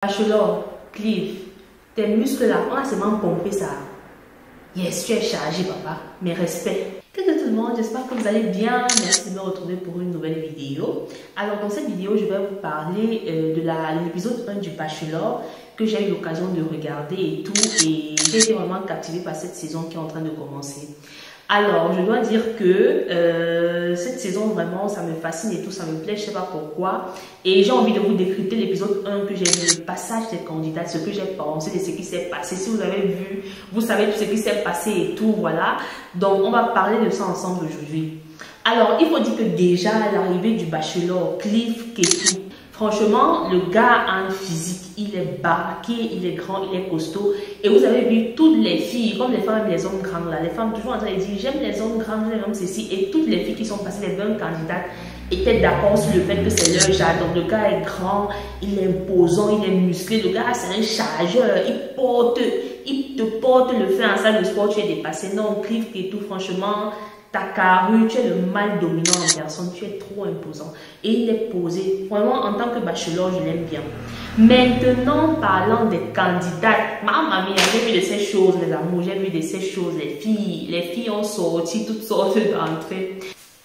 Bachelor, Clive, tes muscles là, on a seulement pompé ça. Yes, tu es chargé, papa. Mes respects. Coucou tout le monde, j'espère que vous allez bien. Merci de me retrouver pour une nouvelle vidéo. Alors, dans cette vidéo, je vais vous parler de l'épisode 1 du Bachelor que j'ai eu l'occasion de regarder et tout. Et j'ai été vraiment captivée par cette saison qui est en train de commencer. Alors, je dois dire que cette saison, vraiment, ça me fascine et tout, ça me plaît, je ne sais pas pourquoi. Et j'ai envie de vous décrypter l'épisode 1 que j'ai vu, le passage des candidats, ce que j'ai pensé de ce qui s'est passé. Si vous avez vu, vous savez tout ce qui s'est passé et tout, voilà. Donc, on va parler de ça ensemble aujourd'hui. Alors, il faut dire que déjà, à l'arrivée du Bachelor, Clive Ketu, franchement, le gars a un physique, il est baraqué, il est grand, il est costaud. Et vous avez vu toutes les filles, comme les femmes et les hommes grands là, les femmes toujours en train de dire j'aime les hommes grands, j'aime les hommes ceci. Et toutes les filles qui sont passées, les 20 candidates, étaient d'accord sur le fait que c'est leur genre. Donc le gars est grand, il est imposant, il est musclé. Le gars c'est un chargeur, il te porte le fait en salle de sport, tu es dépassé. Non, Clive et tout, franchement. Ta carrure, tu es le mal dominant en personne, tu es trop imposant. Et il est posé. Vraiment, en tant que bachelor, je l'aime bien. Maintenant, parlant des candidates, maman mia, j'ai vu de ces choses, les amours, j'ai vu de ces choses, les filles ont sorti toutes sortes d'entrées.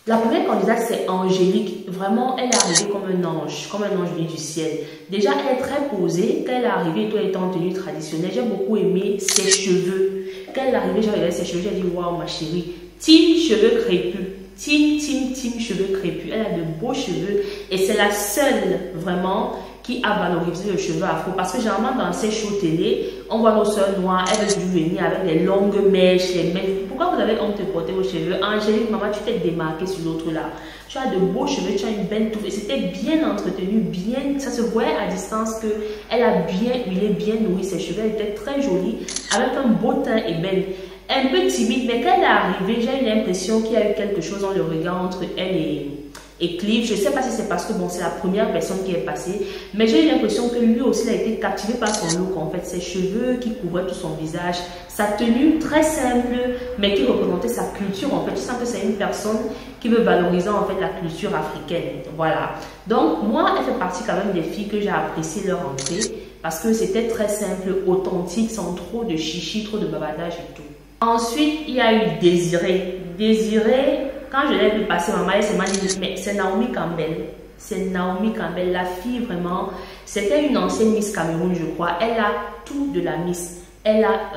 La première candidate, c'est Angélique. Vraiment, elle est arrivée comme un ange venu du ciel. Déjà, elle est très posée. Quand elle est arrivée, tout est en tenue traditionnelle. J'ai beaucoup aimé ses cheveux. Quand elle est arrivée, j'ai regardé ses cheveux, j'ai dit, waouh, ma chérie. Team cheveux crépus. Team cheveux crépus. Elle a de beaux cheveux et c'est la seule vraiment qui a valorisé le cheveu afro. Parce que généralement dans ces shows télé, on voit nos soeurs noires, elles veulent venir avec des longues mèches, les mèches. Pourquoi vous avez honte de porter vos cheveux? Angélique, maman, tu t'es démarquée sur l'autre là. Tu as de beaux cheveux, tu as une belle touffe et c'était bien entretenu, bien. Ça se voyait à distance que elle a bien huilé, bien nourri ses cheveux. Elle était très jolie, avec un beau teint et belle. Un peu timide, mais quand elle est arrivée, j'ai eu l'impression qu'il y a eu quelque chose dans le regard entre elle et Clive. Je ne sais pas si c'est parce que bon, c'est la première personne qui est passée, mais j'ai eu l'impression que lui aussi a été captivé par son look, en fait, ses cheveux qui couvraient tout son visage, sa tenue très simple, mais qui représentait sa culture, en fait. Tu sens que c'est une personne qui veut valoriser, en fait, la culture africaine. Voilà. Donc, moi, elle fait partie quand même des filles que j'ai apprécié leur entrée, parce que c'était très simple, authentique, sans trop de chichi, trop de bavardage et tout. Ensuite, il y a eu Désiré. Désiré, quand je l'ai vu passer, maman, elle s'est dit, mais c'est Naomi Campbell. C'est Naomi Campbell, la fille vraiment. C'était une ancienne Miss Cameroun, je crois. Elle a tout de la Miss. Elle a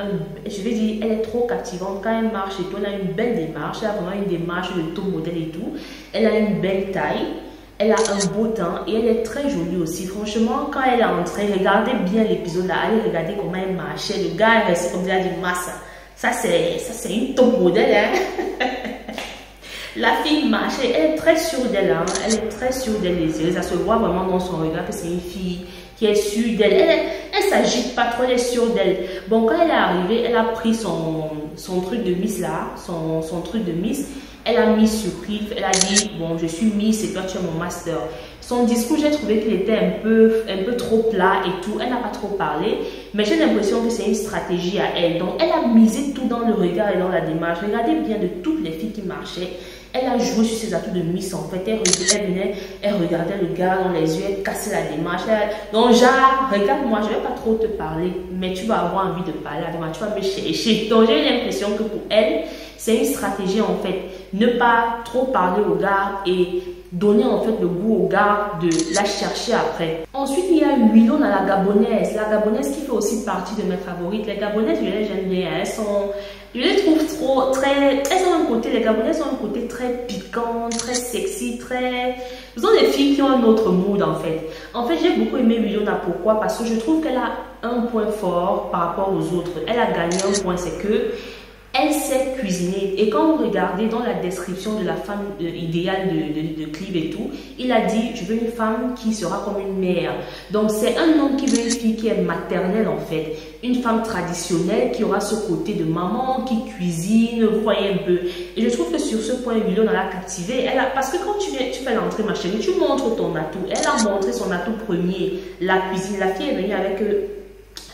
je vais dire, elle est trop captivante. Quand elle marche et tout, elle a une belle démarche. Elle a vraiment une démarche de top modèle et tout. Elle a une belle taille. Elle a un beau teint et elle est très jolie aussi. Franchement, quand elle est entrée, regardez bien l'épisode là. Allez regarder comment elle marchait. Le gars est resté comme ça, dit massa. Ça, c'est une top modèle, hein? La fille marchait, elle est très sûre d'elle, hein? Elle est très sûre d'elle, Désirée. Ça se voit vraiment dans son regard que c'est une fille qui est sûre d'elle. Elle s'agite pas trop, elle est sûre d'elle. Bon, quand elle est arrivée, elle a pris son truc de Miss là, son truc de Miss. Elle a mis sur Clive, elle a dit, bon, je suis Miss et toi tu es mon master. Son discours, j'ai trouvé qu'il était un peu trop plat et tout. Elle n'a pas trop parlé, mais j'ai l'impression que c'est une stratégie à elle. Donc, elle a misé tout dans le regard et dans la démarche. Regardez bien de toutes les filles qui marchaient. Elle a joué sur ses atouts de Miss en fait. Elle venait, elle regardait le gars dans les yeux, elle cassait la démarche. Donc, genre, regarde-moi, je ne vais pas trop te parler, mais tu vas avoir envie de parler avec moi, tu vas me chercher. Donc, j'ai eu l'impression que pour elle, c'est une stratégie en fait. Ne pas trop parler au gars et donner en fait le goût au gars de la chercher après. Ensuite, il y a Wilon à la Gabonaise. La Gabonaise qui fait aussi partie de mes favorites. Les Gabonaises, je les aime bien. Je les trouve trop, elles ont un côté, les Gabonaises ont un côté très piquant, très sexy, Ce sont des filles qui ont un autre mood en fait. En fait, j'ai beaucoup aimé Wilona. Pourquoi? Parce que je trouve qu'elle a un point fort par rapport aux autres. Elle a gagné un point, c'est que elle sait cuisiner. Et quand vous regardez dans la description de la femme idéale de Clive et tout, il a dit, je veux une femme qui sera comme une mère. Donc c'est un homme qui veut une fille qui est maternelle en fait. Une femme traditionnelle qui aura ce côté de maman, qui cuisine, vous voyez un peu. Et je trouve que sur ce point, Wilon l'a captivée. Parce que quand tu fais l'entrée, ma chérie, tu montres ton atout. Elle a montré son atout premier, la cuisine. La fille est venue avec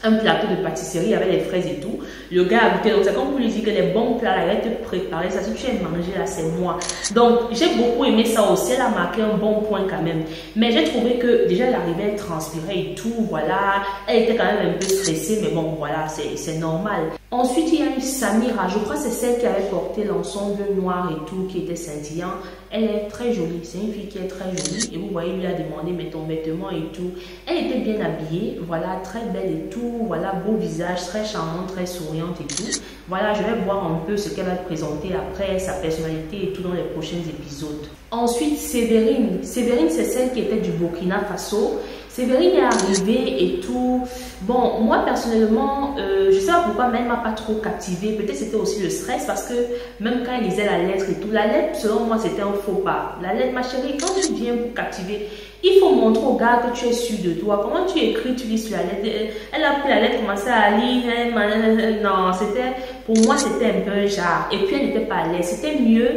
un plateau de pâtisserie avec les fraises et tout. Le gars a goûté, donc c'est comme pour lui dire que les bons plats, elle va te préparer ça. Si tu aimes manger là, c'est moi. Donc j'ai beaucoup aimé ça aussi. Elle a marqué un bon point quand même. Mais j'ai trouvé que déjà elle arrivait, elle transpirait et tout, voilà. Elle était quand même un peu stressée, mais bon, voilà, c'est normal. Ensuite, il y a eu Samira, je crois que c'est celle qui avait porté l'ensemble noir et tout, qui était scintillant. Elle est très jolie, c'est une fille qui est très jolie. Et vous voyez, il lui a demandé, mais ton vêtement et tout. Elle était bien habillée, voilà, très belle et tout, voilà, beau visage, très charmante, très souriante et tout. Voilà, je vais voir un peu ce qu'elle va présenter après, sa personnalité et tout dans les prochains épisodes. Ensuite, Séverine. Séverine, c'est celle qui était du Burkina Faso. Séverine est arrivée et tout. Bon, moi personnellement, je sais pas pourquoi, mais elle m'a pas trop captivée. Peut-être c'était aussi le stress parce que même quand elle lisait la lettre et tout, la lettre, selon moi, c'était un faux pas. La lettre, ma chérie, quand tu viens pour captiver, il faut montrer au gars que tu es sûr de toi. Comment tu écris, tu lis sur la lettre. Elle a pris la lettre, commençait à lire. Non, c'était, pour moi, c'était un peu genre. Et puis, elle n'était pas à l'aise. C'était mieux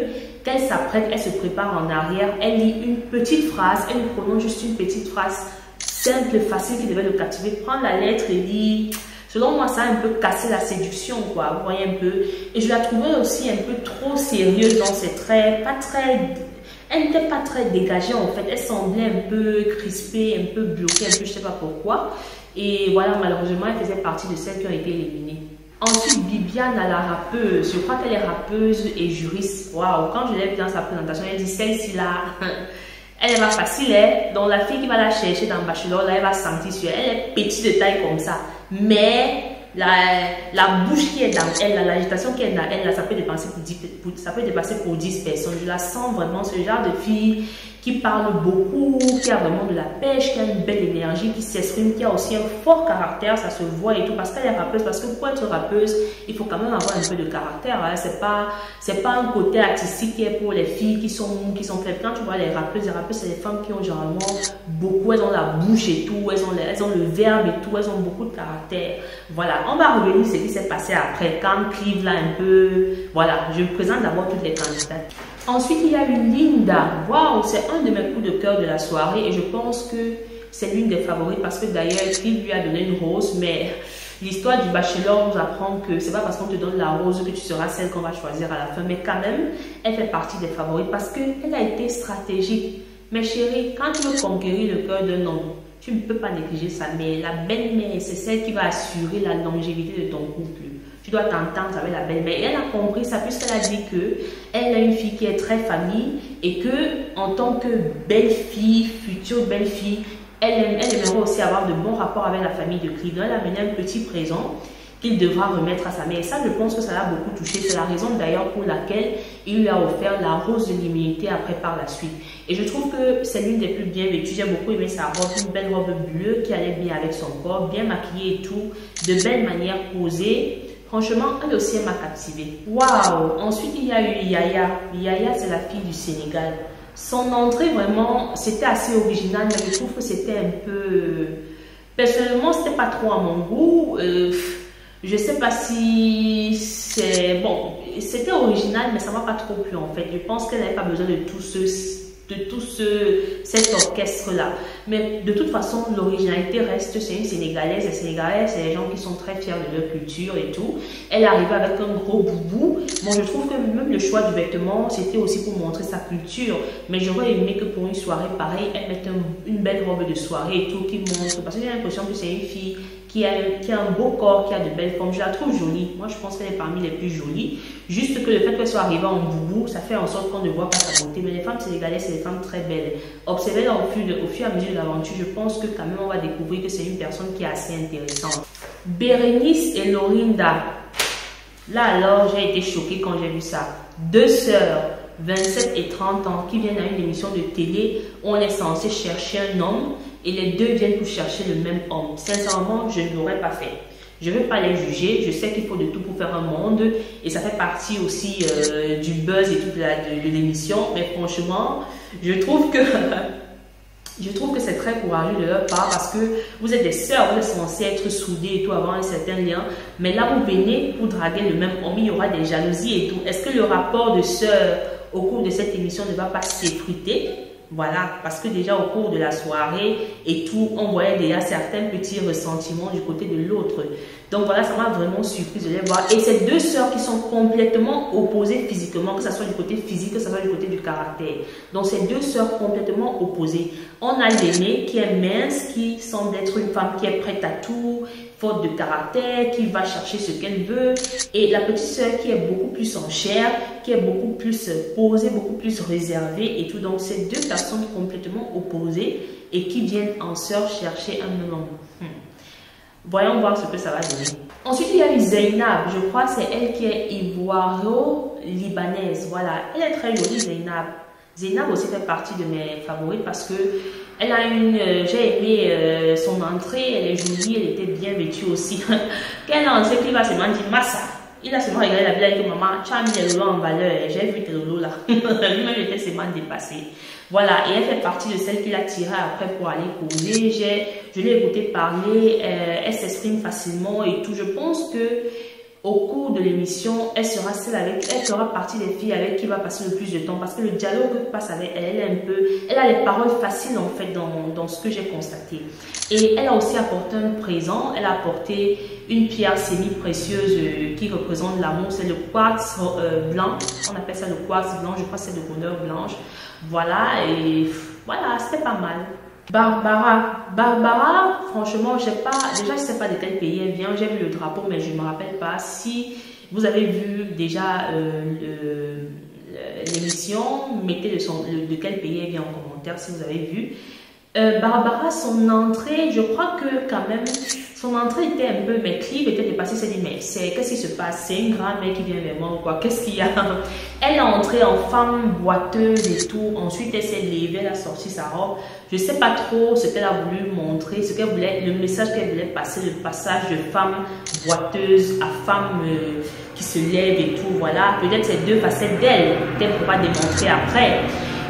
qu'elle s'apprête, elle se prépare en arrière, elle lit une petite phrase, elle nous prononce juste une petite phrase simple, facile qui devait le captiver. Prendre la lettre et lire. Selon moi, ça a un peu cassé la séduction, quoi. Vous voyez un peu. Et je la trouvais aussi un peu trop sérieuse dans ses traits, pas très. Elle n'était pas très dégagée en fait. Elle semblait un peu crispée, un peu bloquée, un peu je sais pas pourquoi. Et voilà, malheureusement, elle faisait partie de celles qui ont été éliminées. Ensuite, Bibiana, la rappeuse. Je crois qu'elle est rappeuse et juriste. Waouh, quand je l'ai vue dans sa présentation, elle dit celle-ci là. Elle est pas facile, hein? Donc la fille qui va la chercher dans le bachelor, là, elle va sentir sur elle. Elle est petite de taille comme ça. Mais la bouche qui est dans elle, l'agitation qui est dans elle, là, ça peut dépasser pour 10 personnes. Je la sens vraiment, ce genre de fille qui parle beaucoup, qui a vraiment de la pêche, qui a une belle énergie, qui s'exprime, qui a aussi un fort caractère, ça se voit et tout, parce qu'elle est rappeuse, parce que pour être rappeuse, il faut quand même avoir un peu de caractère, hein. C'est pas un côté artistique qui est pour les filles qui sont faibles. Quand tu vois les rappeuses, c'est des femmes qui ont généralement beaucoup, elles ont la bouche et tout, elles ont le verbe et tout, elles ont beaucoup de caractère. Voilà, on va revenir sur ce qui s'est passé après, quand Clive là un peu, voilà, je présente d'abord toutes les candidates. Ensuite, il y a eu Linda. Waouh, c'est un de mes coups de cœur de la soirée et je pense que c'est l'une des favorites parce que d'ailleurs, Clive lui a donné une rose, mais l'histoire du bachelor nous apprend que c'est pas parce qu'on te donne la rose que tu seras celle qu'on va choisir à la fin, mais quand même, elle fait partie des favorites parce qu'elle a été stratégique. Mais chérie, quand tu veux conquérir le cœur d'un homme, tu ne peux pas négliger sa mère. La belle-mère, c'est celle qui va assurer la longévité de ton couple. Tu dois t'entendre avec la belle-mère. Et elle a compris ça puisqu'elle a dit que elle a une fille qui est très famille et que en tant que belle-fille, future belle-fille, elle aimerait aussi avoir de bons rapports avec la famille de Clive. Elle a mené un petit présent qu'il devra remettre à sa mère. Et ça, je pense que ça l'a beaucoup touché. C'est la raison d'ailleurs pour laquelle il lui a offert la rose de l'immunité après par la suite. Et je trouve que c'est l'une des plus bien vêtues. J'ai beaucoup aimé sa robe, une belle robe bleue qui allait bien avec son corps, bien maquillée et tout, de belle manière posée. Franchement, elle aussi, elle m'a captivée. Waouh! Ensuite, il y a eu Yaya. Yaya, c'est la fille du Sénégal. Son entrée, vraiment, c'était assez original, mais je trouve que c'était un peu... Personnellement, c'était pas trop à mon goût. Je sais pas si c'est... Bon, c'était original, mais ça m'a pas trop plu, en fait. Je pense qu'elle n'avait pas besoin de cet orchestre-là. Mais de toute façon, l'originalité reste, c'est une Sénégalaise. Les Sénégalais, c'est des gens qui sont très fiers de leur culture et tout. Elle arrivait avec un gros boubou. Bon, je trouve que même le choix du vêtement, c'était aussi pour montrer sa culture. Mais j'aurais aimé que pour une soirée pareille, elle mette une belle robe de soirée et tout, qui montre. Parce que j'ai l'impression que c'est une fille qui a un beau corps, qui a de belles formes. Je la trouve jolie. Moi, je pense qu'elle est parmi les plus jolies. Juste que le fait qu'elle soit arrivée en boubou, ça fait en sorte qu'on ne voit pas sa beauté. Mais les femmes sénégalaises, c'est des femmes très belles. Observez-la au fur et à mesure de l'aventure, je pense que quand même, on va découvrir que c'est une personne qui est assez intéressante. Bérénice et Lorinda. Là, alors, j'ai été choquée quand j'ai vu ça. Deux sœurs, 27 et 30 ans, qui viennent à une émission de télé où on est censé chercher un homme et les deux viennent pour chercher le même homme. Sincèrement, je ne l'aurais pas fait. Je ne vais pas les juger, je sais qu'il faut de tout pour faire un monde et ça fait partie aussi du buzz et tout de l'émission, mais franchement, je trouve que c'est très courageux de leur part parce que vous êtes des sœurs, vous êtes censés être soudés et tout, avoir un certain lien, mais là vous venez pour draguer le même homme, il y aura des jalousies et tout. Est-ce que le rapport de sœurs au cours de cette émission ne va pas s'effriter? Voilà, parce que déjà au cours de la soirée et tout, on voyait déjà certains petits ressentiments du côté de l'autre. Donc voilà, ça m'a vraiment surprise de les voir. Et ces deux sœurs qui sont complètement opposées physiquement, que ce soit du côté physique, que ce soit du côté du caractère. Donc ces deux sœurs complètement opposées. On a l'aînée qui est mince, qui semble être une femme qui est prête à tout, faute de caractère, qui va chercher ce qu'elle veut. Et la petite sœur qui est beaucoup plus en chair, qui est beaucoup plus posée, beaucoup plus réservée et tout. Donc ces deux personnes complètement opposées et qui viennent en sœur chercher un même amour. Voyons voir ce que ça va donner. Ensuite, il y a eu Zainab. Je crois que c'est elle qui est ivoiro-libanaise. Voilà, elle est très jolie, Zainab. Zainab aussi fait partie de mes favorites parce que elle a j'ai aimé son entrée, elle est jolie, elle était bien vêtue aussi. Quand elle est entrée, il va seulement dire Massa. Il a seulement regardé la blague avec maman, tu as mis les lolos en valeur, j'ai vu tes lolos là. Lui-même était seulement dépassé. Voilà, et elle fait partie de celle qui l'a tirée après pour aller causer. Je l'ai écouté parler, elle s'exprime facilement et tout. Je pense que au cours de l'émission, elle sera elle fera partie des filles avec qui va passer le plus de temps parce que le dialogue que passe avec elle, elle a les paroles faciles en fait dans ce que j'ai constaté. Et elle a aussi apporté un présent, elle a apporté une pierre semi-précieuse qui représente l'amour, c'est le quartz blanc, on appelle ça le quartz blanc, je crois que c'est de couleur blanche. Voilà, et voilà, c'était pas mal. Barbara, franchement, je ne sais pas de quel pays elle vient, j'ai vu le drapeau, mais je ne me rappelle pas. Si vous avez vu déjà l'émission, mettez de quel pays elle vient en commentaire si vous avez vu. Barbara, son entrée, je crois que quand même, son entrée était un peu, mais Clive était dépassé, s'est dit, mais qu'est-ce qui se passe? C'est une grande mère qui vient vers moi ou quoi? Qu'est-ce qu'il y a? Elle est entrée en femme boiteuse et tout, ensuite elle s'est levée, elle a sorti sa robe. Je ne sais pas trop ce qu'elle a voulu montrer, le message qu'elle voulait passer, le passage de femme boiteuse à femme qui se lève et tout, voilà. Peut-être c'est deux facettes d'elle, qu'elle pourra démontrer après.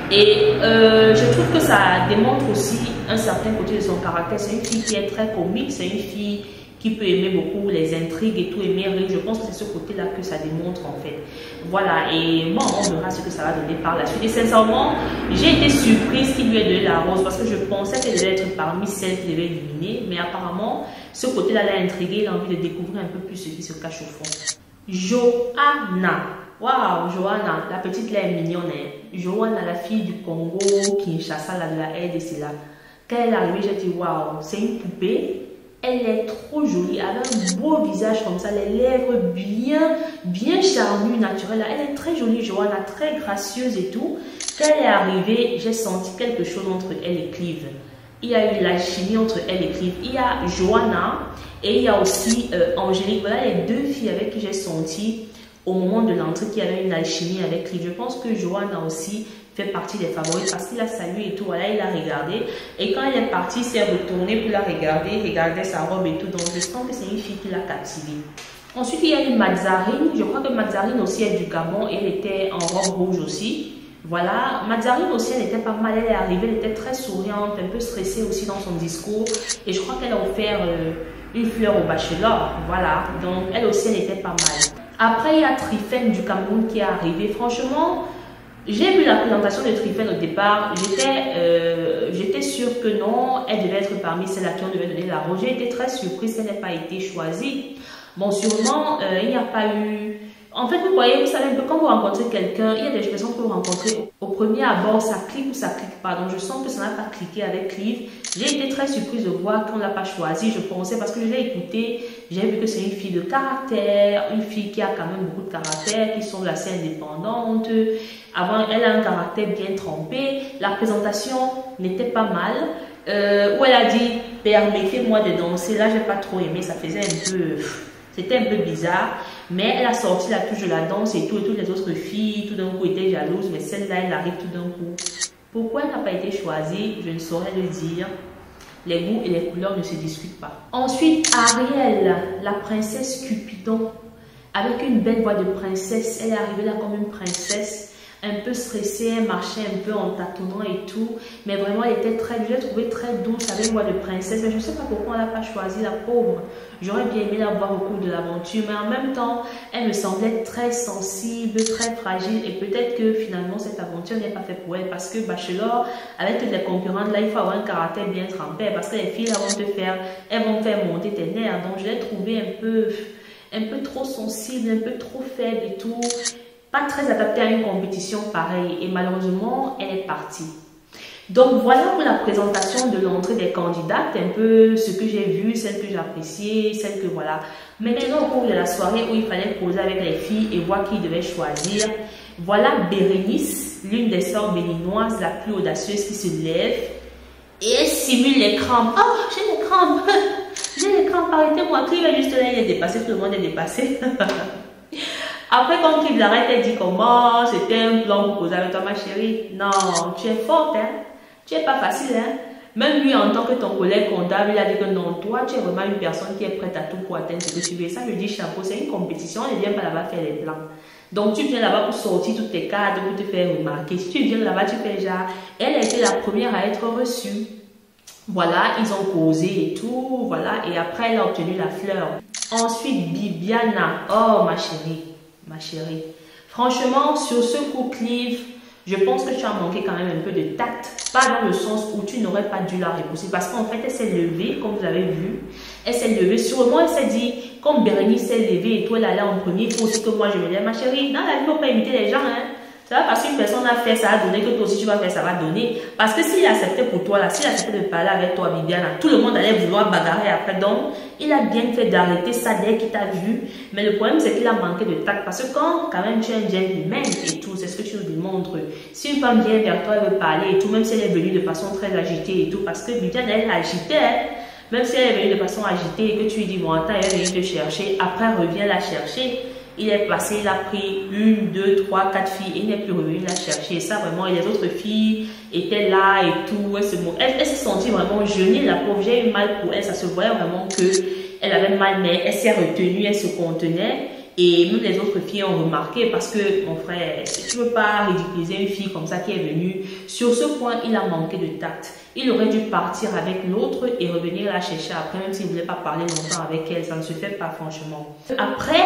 Et je trouve que ça démontre aussi un certain côté de son caractère. C'est une fille qui est très comique, c'est une fille qui peut aimer beaucoup les intrigues et tout, aimer rire. Je pense que c'est ce côté-là que ça démontre en fait. Voilà, et bon, on verra ce que ça va donner par la suite. Et sincèrement, j'ai été surprise qu'il lui ait donné la rose parce que je pensais qu'elle devait être parmi celles qu'il devait éliminer. Mais apparemment, ce côté-là l'a intrigué, il a envie de découvrir un peu plus ce qui se cache au fond. Johanna. Waouh, Johanna, la petite là est mignonne. Hein? Johanna, la fille du Congo, Kinshasa, là, de la RDC là. Quand elle est arrivée, j'ai dit waouh, c'est une poupée. Elle est trop jolie, elle a un beau visage comme ça, les lèvres bien charnues, naturelles. Elle est très jolie, Johanna, très gracieuse et tout. Quand elle est arrivée, j'ai senti quelque chose entre elle et Clive. Il y a eu l'alchimie entre elle et Clive. Il y a Johanna et il y a aussi Angélique. Voilà les deux filles avec qui j'ai senti au moment de l'entrée qu'il y avait une alchimie avec Clive. Je pense que Johanna aussi fait partie des favoris parce qu'il a salué et tout. Voilà, il a regardé. Et quand elle est partie, il s'est retourné pour la regarder sa robe et tout. Donc, je sens que c'est une fille qui l'a captivée. Ensuite, il y a eu Mazarine. Je crois que Mazarine aussi est du Gabon et elle était en robe rouge aussi. Voilà, Mazarine aussi, elle était pas mal. Elle est arrivée, elle était très souriante, un peu stressée aussi dans son discours. Et je crois qu'elle a offert une fleur au bachelor. Voilà, donc elle aussi, elle était pas mal. Après, il y a Trifen du Cameroun qui est arrivé. Franchement, j'ai vu la présentation de Trifen au départ. J'étais sûre que non, elle devait être parmi celles à qui on devait donner la rose. J'ai été très surprise qu'elle n'ait pas été choisie. Bon, sûrement, il n'y a pas eu... En fait, vous voyez, vous savez un peu, quand vous rencontrez quelqu'un, il y a des personnes que vous rencontrez au premier abord, ça clique ou ça clique pas. Donc, je sens que ça n'a pas cliqué avec Clive. J'ai été très surprise de voir qu'on ne l'a pas choisi. Je pensais, parce que je l'ai écouté, j'ai vu que c'est une fille de caractère, une fille qui a quand même beaucoup de caractère, qui semble assez indépendante. Avant, elle a un caractère bien trempé. La présentation n'était pas mal. Où elle a dit, permettez-moi de danser. Là, j'ai pas trop aimé, ça faisait un peu... C'était un peu bizarre, mais elle a sorti la touche de la danse et tout, et toutes les autres filles, tout d'un coup, étaient jalouses, mais celle-là, elle arrive tout d'un coup. Pourquoi elle n'a pas été choisie, je ne saurais le dire. Les goûts et les couleurs ne se discutent pas. Ensuite, Ariel, la princesse Cupidon, avec une belle voix de princesse. Elle est arrivée là comme une princesse, un peu stressée, elle marchait un peu en tâtonnant et tout. Mais vraiment, elle était je l'ai trouvée très douce, avec voix de princesse. Mais je ne sais pas pourquoi on n'a pas choisi la pauvre. J'aurais bien aimé la voir au cours de l'aventure. Mais en même temps, elle me semblait très sensible, très fragile. Et peut-être que finalement, cette aventure n'est pas faite pour elle. Parce que Bachelor, avec toutes les concurrentes, là, il faut avoir un caractère bien trempé. Parce que les filles, là, elles vont faire monter tes nerfs. Donc, je l'ai trouvée un peu trop sensible, un peu trop faible et tout. Pas très adaptée à une compétition pareille. Et malheureusement, elle est partie. Donc voilà pour la présentation de l'entrée des candidates, un peu ce que j'ai vu, celle que j'ai appréciée, celle que voilà. Maintenant au cours de la soirée où il fallait causer avec les filles et voir qui devait choisir, voilà Bérénice, l'une des sœurs béninoises la plus audacieuse qui se lève et elle simule les crampes. Oh, j'ai les crampes, j'ai les crampes, arrêtez-moi, qui est juste là, il est dépassé, tout le monde est dépassé. Après, quand il l'arrête, elle dit comment c'était un plan pour causer avec toi, ma chérie. Non, tu es forte, hein. Tu es pas facile, hein. Même lui, en tant que ton collègue comptable, il a dit que non, toi, tu es vraiment une personne qui est prête à tout pour atteindre ce que tu veux. Ça, je dis chapeau, c'est une compétition, on ne vient pas là-bas faire les plans. Donc, tu viens là-bas pour sortir toutes tes cadres, pour te faire remarquer. Si tu viens là-bas, tu fais genre, elle a été la première à être reçue. Voilà, ils ont causé et tout, voilà, et après, elle a obtenu la fleur. Ensuite, Bibiana. Oh, ma chérie. Ma chérie, franchement, sur ce coup, Clive, je pense que tu as manqué quand même un peu de tact. Pas dans le sens où tu n'aurais pas dû la repousser. Parce qu'en fait, elle s'est levée, comme vous avez vu. Elle s'est levée. Sûrement, elle s'est dit, comme Bérénice s'est levée et toi, elle allait en premier, il faut aussi que moi, je me lève. Ma chérie, dans la vie, il ne faut pas imiter les gens, hein. C'est pas parce qu'une personne a fait, ça a donné que toi aussi tu vas faire, ça va donner. Parce que s'il acceptait pour toi, là, s'il acceptait de parler avec toi, Bibiana, tout le monde allait vouloir bagarrer après. Donc, il a bien fait d'arrêter ça dès qu'il t'a vu. Mais le problème, c'est qu'il a manqué de tact. Parce que quand même tu es un gentleman et tout, c'est ce que tu nous démontres. Si une femme vient vers toi, elle veut parler et tout, même si elle est venue de façon très agitée et tout, parce que Bibiana, elle agitait. Même si elle est venue de façon agitée et que tu lui dis, bon, attends, elle est venue te chercher, après, reviens la chercher. Il est passé, il a pris 1, 2, 3, 4 filles et il n'est plus revenu la chercher. Et ça, vraiment, et les autres filles étaient là et tout. Elle s'est sentie vraiment jeûnée, la pauvre. J'ai eu mal pour elle. Ça se voyait vraiment qu'elle avait mal, mais elle s'est retenue, elle se contenait. Et même les autres filles ont remarqué parce que, mon frère, si tu ne veux pas ridiculiser une fille comme ça qui est venue, sur ce point, il a manqué de tact. Il aurait dû partir avec l'autre et revenir la chercher après, même s'il ne voulait pas parler longtemps avec elle. Ça ne se fait pas, franchement. Après,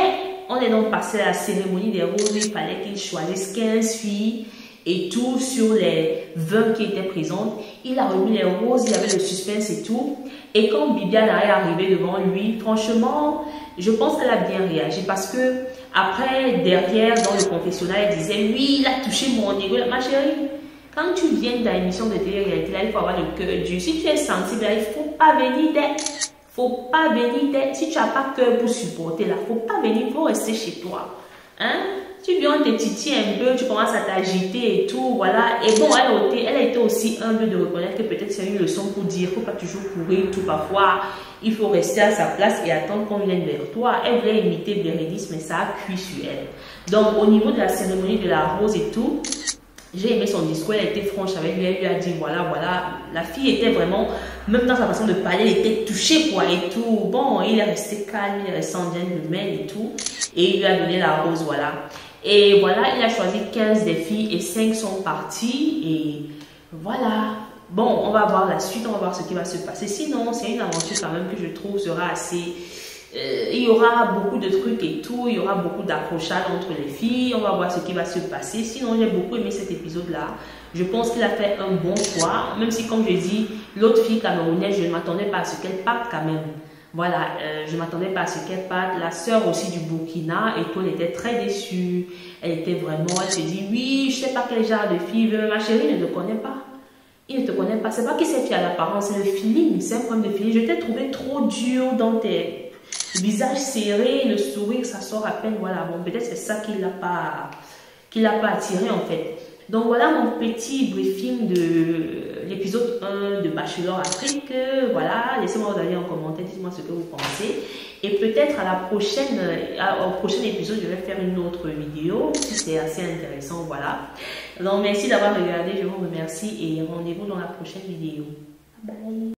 on est donc passé à la cérémonie des roses. Il fallait qu'il choisisse 15 filles et tout sur les 20 qui étaient présentes. Il a remis les roses, il y avait le suspense et tout. Et quand Bibiana est arrivée devant lui, franchement, je pense qu'elle a bien réagi parce que après, derrière, dans le confessionnal, elle disait oui, il a touché mon ego. Ma chérie, quand tu viens dans l'émission de télé-réalité, là, il faut avoir le cœur dur. Si tu es sensible, là, il ne faut pas venir d'être. Faut pas venir d'être. Si tu n'as pas cœur pour supporter, là, faut pas venir, il faut rester chez toi. Hein? Tu viens, on te titille un peu, tu commences à t'agiter et tout, voilà. Et bon, elle a été aussi humble de reconnaître que peut-être c'est une leçon pour dire, faut pas toujours courir tout parfois. Il faut rester à sa place et attendre qu'on vienne vers toi. Elle voulait imiter Bérénice, mais ça a cuit sur elle. Donc, au niveau de la cérémonie de la rose et tout, j'ai aimé son discours, elle était franche avec lui, elle lui a dit voilà, la fille était vraiment, même dans sa façon de parler, elle était touchée quoi et tout. Bon, il est resté calme, il est resté en gentleman et tout, et il lui a donné la rose, voilà. Et voilà, il a choisi 15 des filles et 5 sont parties et voilà. Bon, on va voir la suite, on va voir ce qui va se passer. Sinon, c'est une aventure quand même que je trouve sera assez... il y aura beaucoup de trucs et tout, il y aura beaucoup d'accrochage entre les filles, on va voir ce qui va se passer. Sinon, j'ai beaucoup aimé cet épisode-là. Je pense qu'il a fait un bon choix, même si, comme je dis, l'autre fille camerounaise, je ne m'attendais pas à ce qu'elle parte quand même. Voilà, je ne m'attendais pas à ce qu'elle parte. La sœur aussi du Burkina, et tout, elle était très déçue. Elle était vraiment, elle s'est dit, oui, je ne sais pas quel genre de fille veut. Ma chérie, il ne te connaît pas. Il ne te connaît pas. C'est pas qu'il s'est fait à l'apparence, c'est le feeling. C'est un problème de feeling. Je t'ai trouvé trop dur dans tes... Le visage serré, le sourire, ça sort à peine. Voilà, bon, peut-être c'est ça qui l'a pas attiré en fait. Donc voilà mon petit briefing de l'épisode 1 de Bachelor Afrique. Voilà, laissez-moi vous aller en commentaire, dites-moi ce que vous pensez. Et peut-être à la prochaine, au prochain épisode, je vais faire une autre vidéo si c'est assez intéressant. Voilà. Donc merci d'avoir regardé, je vous remercie et rendez-vous dans la prochaine vidéo. Bye.